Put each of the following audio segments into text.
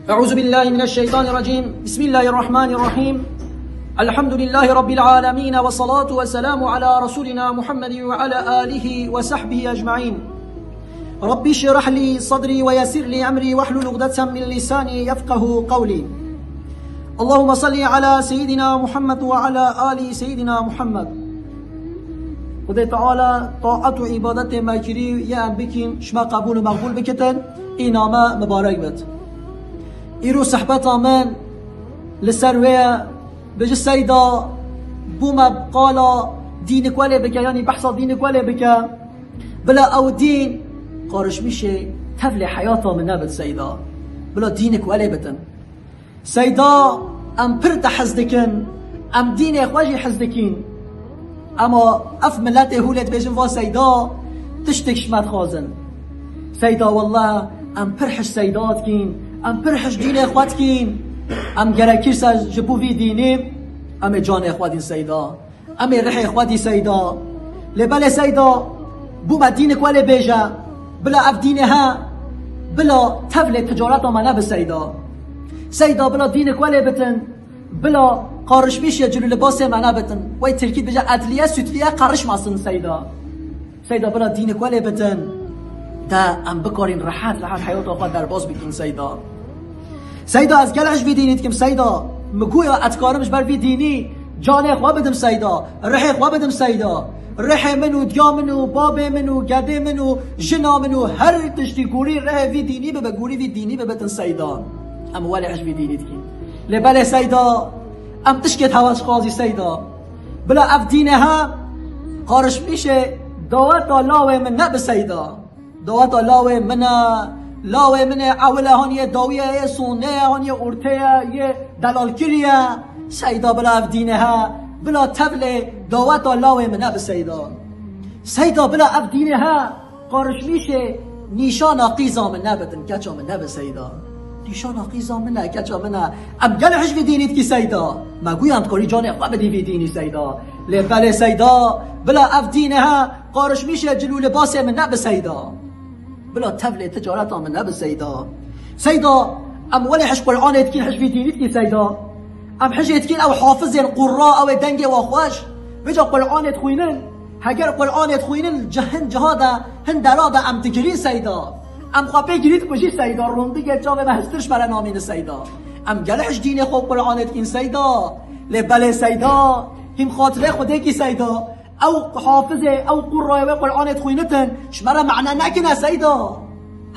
أعوذ بالله من الشيطان الرجيم. بسم الله الرحمن الرحيم. الحمد لله رب العالمين، والصلاة والسلام على رسولنا محمد وعلى آله وصحبه أجمعين. ربي اشرح لي صدري ويسر لي أمري واحلل عقدة من لساني يفقه قولي. اللهم صل على سيدنا محمد وعلى آل سيدنا محمد. خدا تعالى طاعت و عبادت مکری یه ام بکین شما قبول و مقبول بکتن این نامه مبارک بد. ایرو صحبت آمن لسروه بجه سیدا بوم قالا دین کواله بکه، یعنی بحثا دین کواله بکه بلا او دین قارش میشه تفل حیاتا من نبت سیدا بلا دین کواله بتن سیدا ام پرت حزدکن ام دین اخواجی حزدکین اما اف ملت هولت بجن وا سیدا تشتك شمات خازن سيدا والله ام پرحش سيدات كين ام پرحش دين اخوات كين ام گرکیر سا جبو في ديني ام جان اخواتين سيدا ام رح اخواتي سيدا لبال سيدا بو ما دينك ولا بيجا بلا اف دينها بلا تفل تجارات ما نب سيدا سيدا بلا دينك ولا بتن بلا قارش میش یا جلو لباس معنا بتن وای ترکید بجا ادلیه سوتلیه قارش ماسن سیدا بلا دین کوله بتن دا ام بکارین راحت حیات آقا در باز بگین سیدا از گلش بدینید که سیدا مگویا اتکارمش بر بی دینی جان اخوا بدم سیدا رح اخوا بدم سیدا رح منو دیا منو باب منو گده منو جنا منو هر تشتی گوری رح وی دینی به گوری وی دینی به بتن سیدا ام ولی عش بدینید که لبل سيدا ام تشكت هواش قاضي سيدا بلا اف دينها قارش ميشه دوات لاوي من نب سيدا دوات لاوي من اوله هانيه داويه سونه هانيه اورتيه دلال كريه سيدا بلا اف دينها بلا تبل دوات لاوي من نب سيدا بلا اف دينها قارش ميشه نيشان قيزا من نبتن كچا من نب سيدا نشان قیزا منه کچا منه ام گلهش وی دینید کی سیدا مگویم کاری جان اقوام بدی وی دینی سیدا لبل سیدا بلا اف دینها قارش میشه جلو لباس من نب سیدا بلا تفل تجارت من نب سیدا ام ولی حش قرآن اتکین حش وی دینید کی سیدا ام حش اتکین او حافظ قراء او دنگ و خوش بجا قرآن اتخوینن هگر قرآن اتخوینن جهن جهادا هن درادا ام تگرین سیدا ام خوابه گرید کجی سیدا رونده گه جامعه محسترش برای نامین سیدا ام گلهش دین خوب قرآنت این سیدا لبل سیدا هم خاطره خوده کی سیدا او حافظه او قرآن و قرآنت خوینتن شمرا معنا نکنه سیدا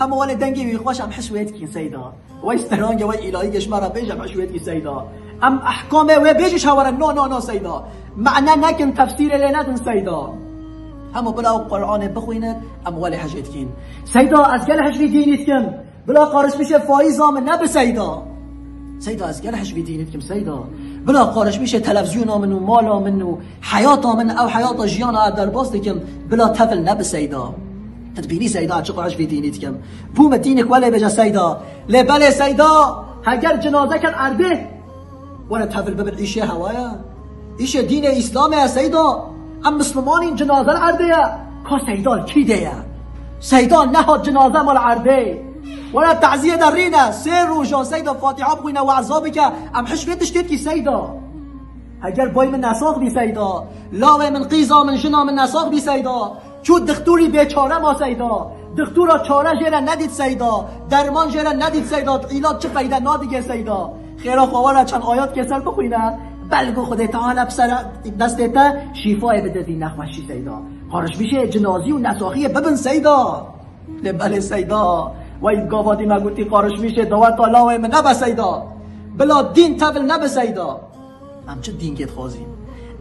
هم ولی دنگی وی خوش ام حشویت کی سیدا و استرانگ و الهی شمرا بیجم حشویت کی سیدا ام احکام و بیجش هورا نو سیدا معنا نکن تفسیر لینتن سیدا همو بلا قرآن بخوينه ام ولی حاجت کین سيدا از گلهش وی دینید کم بلا قارش میشه فایزا من نب سيدا از گلهش وی دینید کم سيدا بلا قارش میشه تلویزیون منو مالا منو حیات من او حیات جیانا در باز کم بلا تفل نب سيدا تدبینی سيدا چه قارش وی دینید کم بوم دینک ولی بجا سيدا لبل سيدا هگر جنازه کن ارده ولا تفل ببل ایشه هوایا ایشه دین اسلامه سيدا ام مسلمانین جنازه العرده که سیدا کی ده سیدا نهاد جنازه مال عرده ولا تعزیه در رینه سر روشا سیدا فاتحه بخوینه و عذابی که ام حشویتش دید کی سیدا اگر بای من نساق بی سیدا لاوه من قیزا من جنا من نساق بی سیدا چود دختوری بیچاره ما سیدا دختورا چاره جره ندید سیدا درمان جره ندید سیدا علاج چه فایده نادیگه سیدا خیرا خواه چند آیات کسر بخوینه بلگو خدا تعالی بسر دستتا شفای بده دی نخوشی سیدا خارش میشه جنازی و نساخی ببن سیدا لبل سیدا و این گاوادی مگوتی خارش میشه دوات آلاوه من نبه سیدا بلا دین تبل نبه سیدا ام چه دین گید خوازیم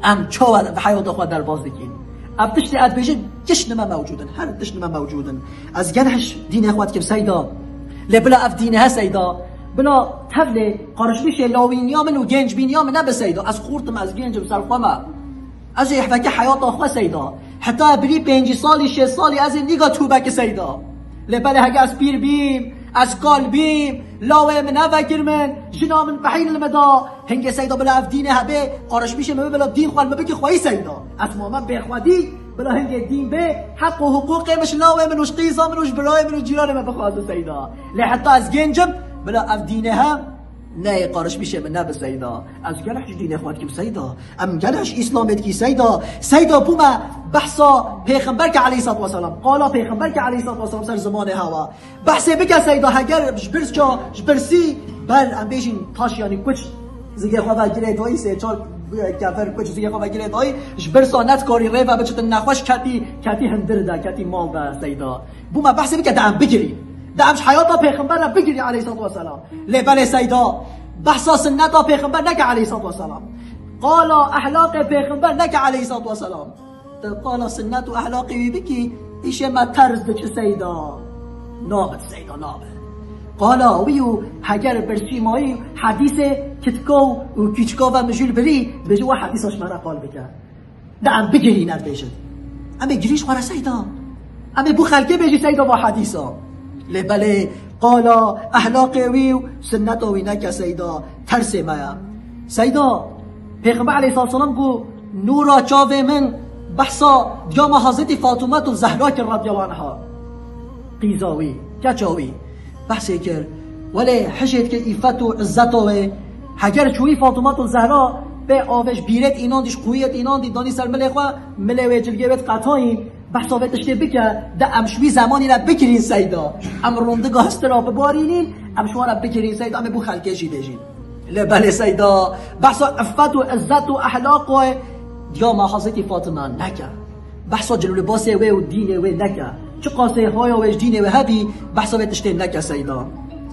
ام چه به حیات خود در باز دکین ام تشتی اد بیشه جشن ما موجودن هر جشن ما موجودن از گنهش دین اخوات کم سیدا لبلا اف دینها سیدا بلا تفل قارش میشه لاوینیا منو گنج بینیا من نب سیدا از خورتم از گنج بسر خوامه از یحفک حیات آخوا سیدا حتی بری 5 سالی 6 سالی از نیگا توبک سیدا لبله هگه از پیر بیم از کال بیم لاوه من نوکر من جنا من بحیل المدا هنگه سیدا بلا اف دینه هبه قارش میشه مبه بلا دین خوال مبه که خواهی سیدا از ماما بخوادی بلا هنگه دین به حق و حقوق مش لاوه منوش قیزا منوش برای منوش جیران ما بخواد سیدا لحتی از گنجم بلا اف دینه هم نه قارش میشه من نب سیدا از گلش دین خود کیم سیدا ام گلش اسلامت کی سیدا بوما بحثا پیغمبر که علیه الصلاه و السلام قالا پیغمبر که علیه الصلاه و السلام سر زمان هوا بحث بگه سیدا اگر برس چا برسی بر ام بیشین تاش یعنی کچ زیگه خدا گیره دوی سه چال کافر کچ زیگه خدا گیره دوی برسا نت کاری ری و بچت نخوش کتی هندر دا کتی مال دا سیدا بوما بحث بگه دام بگیری دامش حیات پیغمبر را بگیری علیه الصلاه و السلام لبل سیدا بحثا سنت پیغمبر نک علیه الصلاه و السلام قالا اخلاق پیغمبر نک علیه الصلاه و السلام قالا سنت و اخلاقی بکی ایش ما طرز دچ سیدا نابد سیدا نابد قالا ویو هگر برسی مایی حدیث کتکو و کیچکو و مجول بری بجو حدیثش مرا قال بکن دام بگیری ند بیشد ام بگیریش خورا سیدا ام بو خلقه بجی سیدا با حدیثا لبله قالا اخلاق ویو سنت وی نک سیدا ترس مایا سیدا پیغمبر علیه الصلاه و السلام گو نورا چاوه من بحثا دیام حضرت فاطمه و زهرا که رضی الله عنها قیزاوی کچاوی بحثی کرد ولی حشید که ایفت و عزت و هگر چوی فاطمه و زهرا به آوش بیرت اینان دیش قویت اینان دی دانی سر ملخوا ملوی جلگه بیت قطعین بحثا بیت اشته بکر ده امشوی زمانی را بکرین سیدا ام رونده هسته را ببارینین امشوی را بکرین سیدا ام بو خلقه جی دیجین لبله سیدا بحثا افت و عزت و احلاق و دیام حضرت فاطمه نکر بحثا جلو لباس و دین و نکر چه قاسه های و دین و هبی بحثا بیت اشته نکر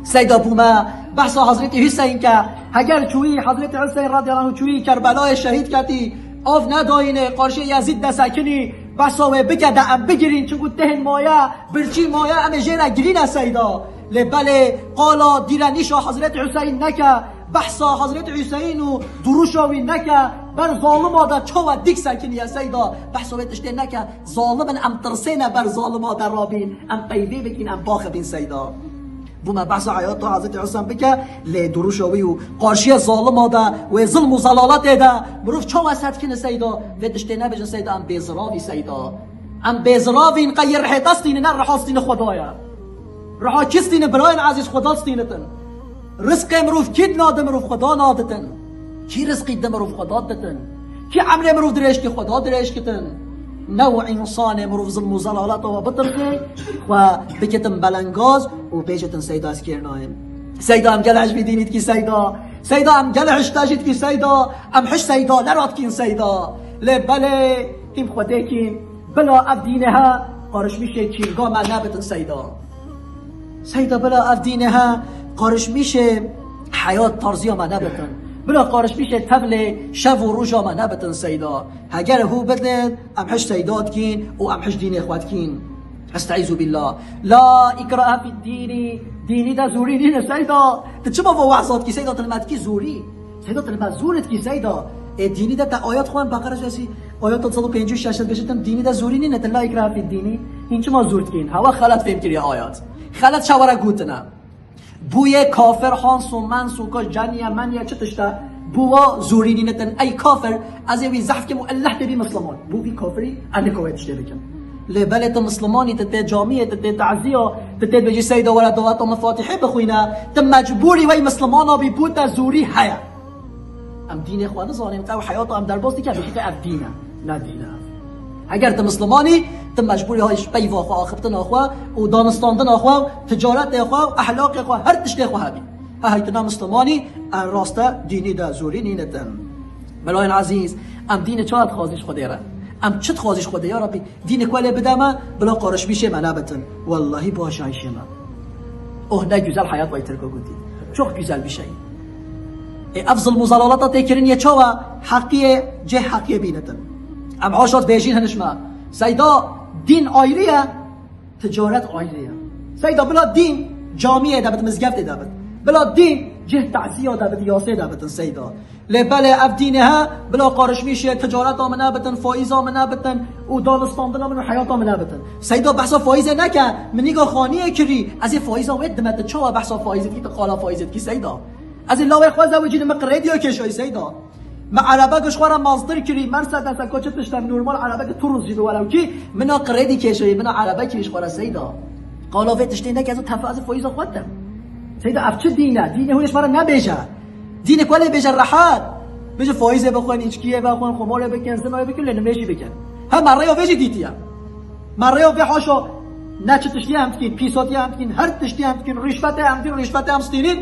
سیدا بوما بحثا حضرت حسین که اگر چوی حضرت حسین رضی الله عنه چوی کربلا شهید کردی آف نداینه قارشه یزید نسکنی بحثا و بگه ام بگیرین چون تهن مایه برچی مایه ام جیره گرین سیدا لبله قالا دیرانیشا حضرت حسین نکه بحثا حضرت حسین و دروشاوی نکه بر ظالم آده چوا دیک سکنی سیدا بحثا ویتشته نکه ظالمن ام ترسینه بر ظالم آده رابین ام قیبه بکین ام باخ بین سیدا بوما بحث حیات حضرت حسین بکه لی دروشاوی و قارشی ظالم آده و ظلم و ظلالت ده مروف چوا وسط کنه سیدا ویتشته نبجن سیدا ام بیزراوی سیدا ام بیزراوی قیر رحیتستین نه رحاستین خدایا رها کستین براین عزیز خداستینتن رزق مروف کید ناده مروف خدا نادتن کی رزقی ده مروف خدا دتن کی عمل مروف درش که خدا درش کتن نوع انسان مروف ظلم و ظلالت و بطرقه و بکتن بلنگاز و بیشتن سیدا از کرنایم سیدا ام گلعش بدینید کی سیدا ام گلعش تاجید کی سیدا ام حش سیدا نراد کین سیدا لبله کیم خوده کین بلا ابدینها قارش میشه چیرگاه من نبتن سیدا بلا ابدینها قارش میشه حیات طرزی ما نبتن بلا قارش میشه تبل شب و روز ما نبتن سیدا اگر هو بدن ام حش سیدات کین و ام حش دین اخوات کین استعیذ بالله لا اکراه فی الدین دینی دا زوری نینه سیدا چما با وعظات کی سیدا تلمت کی زوری سیدا تلمت زورت کی سیدا دینی دا آیات خوان بقره جاسی آیات 156 بشتم دینی دا زوری نینه لا اکراه فی الدین این چما زورت کین هوا خلط فهم کری آیات خلط شوارا گوتنا بوی کافر هانس و منس و کاش جنیا منیا چه تشتا بوا زورینی نتن ای کافر از یوی زحف که مؤلح تبی مسلمان بوی کافری انکویت شده بکن لبلت مسلمانی تته جامعه تته تعزیه تته بجی سیدا ولا دوات مفاتيح بخوینا تم مجبوری وی مسلمانا بی بوتا زوری حیا ام دین اخوان زانیم قو حیات ام در باستی که بشی ام دینه نه دینه اگر تم مسلمانی تم مجبوری هایش پیوا خو آخبتن آخوا و دانستاندن آخوا تجارت آخوا اخلاق آخوا هر تشتی آخوا هبی هایتنا مسلمانی راسته دینی دا زوری نینتن بلاین عزیز ام دین چاد خوازش خودیره ام چت خوازش خودی یا ربی دین کوله بدمه بلا قارش میشه منابتن والله باشایشه من اوه نه güzel hayat وای ترکو گوتی çok güzel bir şey افضل مزالالات تکرین یه چوا حقیه جه حقیه بینتن ام عاشات بیشین هنشما سیدا دین آیریه تجارت آیریه سیدا بلا دین جامعه دابت مزگفت دابت بلا دین جه تعزیه دابت یاسه دابتن سیدا لبله اف دینها بلا قارش میشه تجارت آمنه بتن فایز آمنه بتن و دانستاندن آمنه حیات آمنه بتن سیدا بحثا فایز نکن منیگا خانیه کری از این فایز آمد دمت چوا بحثا فایزت کی تقالا فایزت کی سیدا از این لاوی خواه زوجین مقردیو کشوی سیدا ما عربه گشوارا مصدر کری مرسد دست کوچه تشتم نورمال عربه که تو روز جدو ولو کی منا قردی کشوی منا عربه کریش خوارا سیدا قالاوی تشتی نک از تفاز فایز خودم سيدا اف چه دینه هوش مرا نبیجه دین کوله بیجه راحت بیجه فایزه بخون ایچکیه بخون خماره بکن زنای بکن لنمشی بکن هم مریا وجه دیتیا مریا به حاشا نه چه تشتی هم تکین پیساتی هم تکین هر تشتی هم تکین رشوت هم ستینین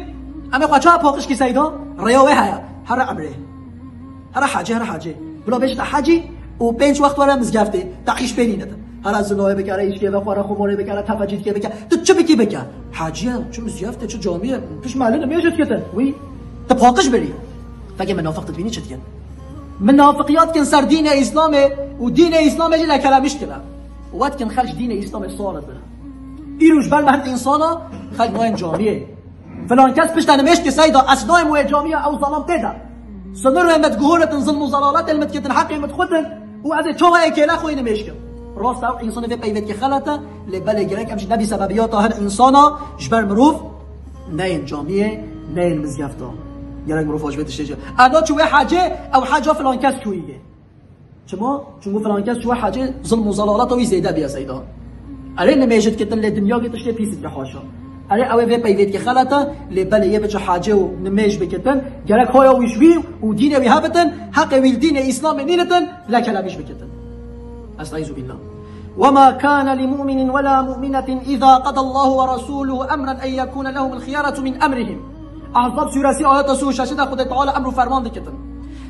اما قاچا پاکش کی سیدا ریا و هيا هر امره هر حاجه بلا بیجه حاجی و پنج وقت وره مزگفته تقیش بینینه هر از زنای بکره ایچکیه بخوره خماره بکره تفجید که بکره تو چه بکی بکن حاجیه چه مزگفته چه جامعه پیش معلومه نمیشه کتن وی تباقش بري فاجئ منافق تبيني شتين منافقيات كن صار دين اسلامي ودين اسلامي جي لك لا مشكله وقت كن خرج دين اسلامي صارت بنا ايروش بل مهد انسانا خرج نوع جامعه فلان كاس بشتن مشتي سيدا اسناء مو جامعه او ظلام تدا سنر مت جهوره ظلم وزلالات المت كتن حق متخدن وعد تو هيك لا خوين مشكل راست او انسان في بيت كي خلته لبل جرك امش نبي سببيات هر انسانا جبر مروف نين جامعه نين مزيفتا يلا نروح واجبات الشجاع انا شو حاجه او حاجه فلان كاس شويه شما شو فلان كاس شو حاجه ظلم وزلالات او زياده بيا سيدا اري نميجت كتن للدنيا قتش بيس بحاشا اري او في بيت كي خلته لبل يبج حاجه ونميج بكتن جرك هويا ويشوي ودين وهابتن حق الدين الاسلام نينتن لا كلامش بكتن استعيذ بالله وما كان لمؤمن ولا مؤمنة إذا قضى الله ورسوله أمرا أن يكون لهم الخيارة من أمرهم احزاب سورسی آیات سو شاشده خدا تعالی امر و فرمان دکتن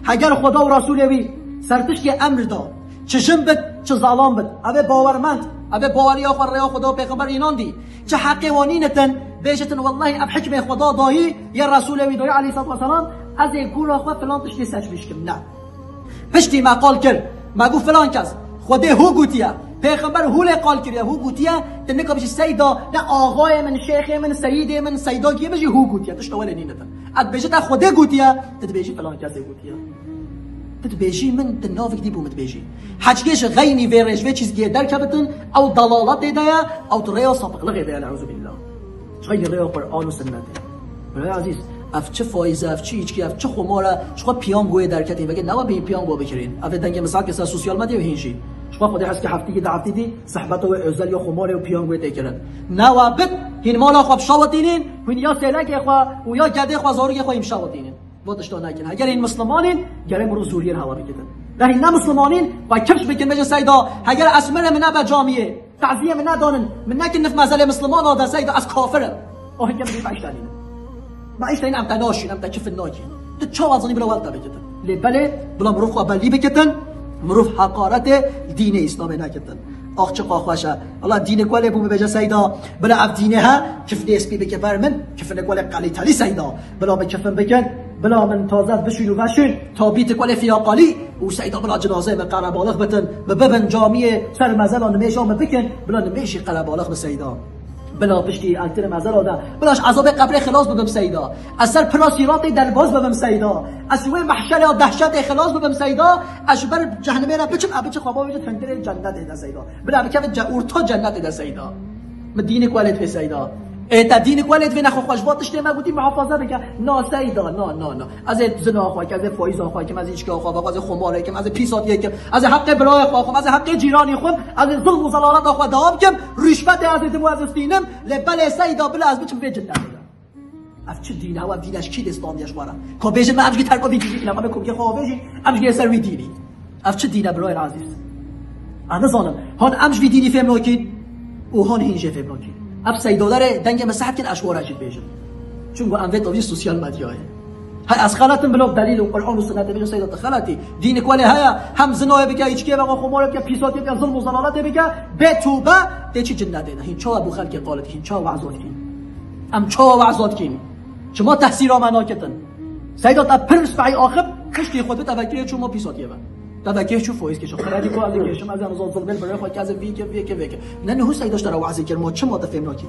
اگر خدا و رسول وی سرتش که امر داد چه جن بد چه ظالم بد اوه باورمند اوه باوری آخر ریا خدا و پیغمبر اینان دی چه حقیقانینتن بیشتن والله اب حکم خدا دایی یا رسول وی دایی علیه الصلاه و السلام از گور آخر فلان تشتی سچ بشکم نه پشتی ما قال کرد ما گفت فلان کس خدا هو گوتیا پیغمبر هول قال کرد هو گوتیا تنکا بشه سیدا نه آقای من شیخ من سید من سیدا کیه بشه هو گوتیا تشت اول نینتن اد بشه تا خدا گوتیا تتبیجی فلان کسی گوتیا تتبیجی من تنافق دی بومت بیجی حجکش غینی ویرش و چیز در کبتن او ضلالت دیدایا او تریا سابق دیدایا نعوذ بالله غیر ریا قرآن و سنت برای عزیز اف چه فایزه اف چه ایچکی اف چه خماره شما پیامگوی درکتین وگه نه به پیامگو بکرین اف دنگ مثلا که سوسیال مدیا و هینجی شما خودی هست که هفته دعوتی دی صحبت و ازل یا خماره و پیامگوی تکرد نه و بد هین مالا خواب شاوتینین و یا سلک خوا و یا گده خوا زاروی خوا شاوتینین وادش نکن اگر این مسلمانین گره مرو زوریر هوا بکتن نه نه مسلمانین و کفش بکن بجه سیدا اگر اسمر من به جامعه تعزیه من ندانن من نکن نف مزل مسلمان آده سیدا از کافره آه که می بعش دارین بعش دارین ام تناشین ام تکف ناکین تو چه وازنی بلا ولتا بکتن لبله بلا مرو خوا بلی بکتن مروف حقارت دین اسلام نکتن آخ چه قاخوشه الله دین کوله بوم بجا سیدا بلا اف دینه ها کف دیس بی بک برمن کف نکوله قلی تلی سیدا بلا بکفن بکن بلا من تازه بشینو وشین تا بیت کوله فیاقالی و سیدا بلا جنازه به قربالغ بتن ببن جامعه سر مزلان میشام بکن بلا نمیشی قربالغ به سیدا بلا پشتی انتر مزل آده بلاش عذاب قبر خلاص ببم سیدا از سر پراسیرات درباز ببم سیدا از سوی محشر یا دهشت خلاص ببم سیدا از بر جهنم را بچم ابچ خوابا وجه تندر جنت ده سیدا بلا بکم جور تو جنت ده سیدا مدینه کوالت به سیدا تا دین کوالت و نخو خوش باتش ما بودی محافظه بکن نا سیدا نه از زنا خو که از فایز خو که از ایشکا خو از خماره که از پیساتی که از حق برای خو از حق جیرانی خو از ظلم و زلالت خو دام کم رشوت از دمو از دینم لبل سیدا بلا از بچم وجه ده اف چه دینه و دینش کی اسلامیش واره کو بیج ما امجی ترکو ویدیو اینا ما بکم که خو بیج امجی سر ویدیو اف چه دینه برای عزیز انا زانم هان امج ویدیو فهم نکید او هان هینجه فهم نکید اب سیدا داره دنگ مسحب کن اشوار اجید بیجن چون گو انویت اوی سوسیال مدیاه های از خلاتن بلوک دلیل و قرآن و سنت بیجن سیدا تخلاتی دین کوله های هم زناه بگه ایچکیه بگه خماره بگه پیساتی بگه ظلم و زلالت بگه به توبه ده چی جنت دیده هین چا ابو خلق قالت هین چا وعظات کن ام چا وعظات کن شما تحصیل آمنا کتن سیدا تا پرس بعی آخب کشتی خود توکیه چون ما پیساتیه با توکیه چون فویز کشو خردی کو از کشم از امروز ظلم برای خود که از وی که نه نه سیداش داره وعظ کرد ما چه ما تفهم نکی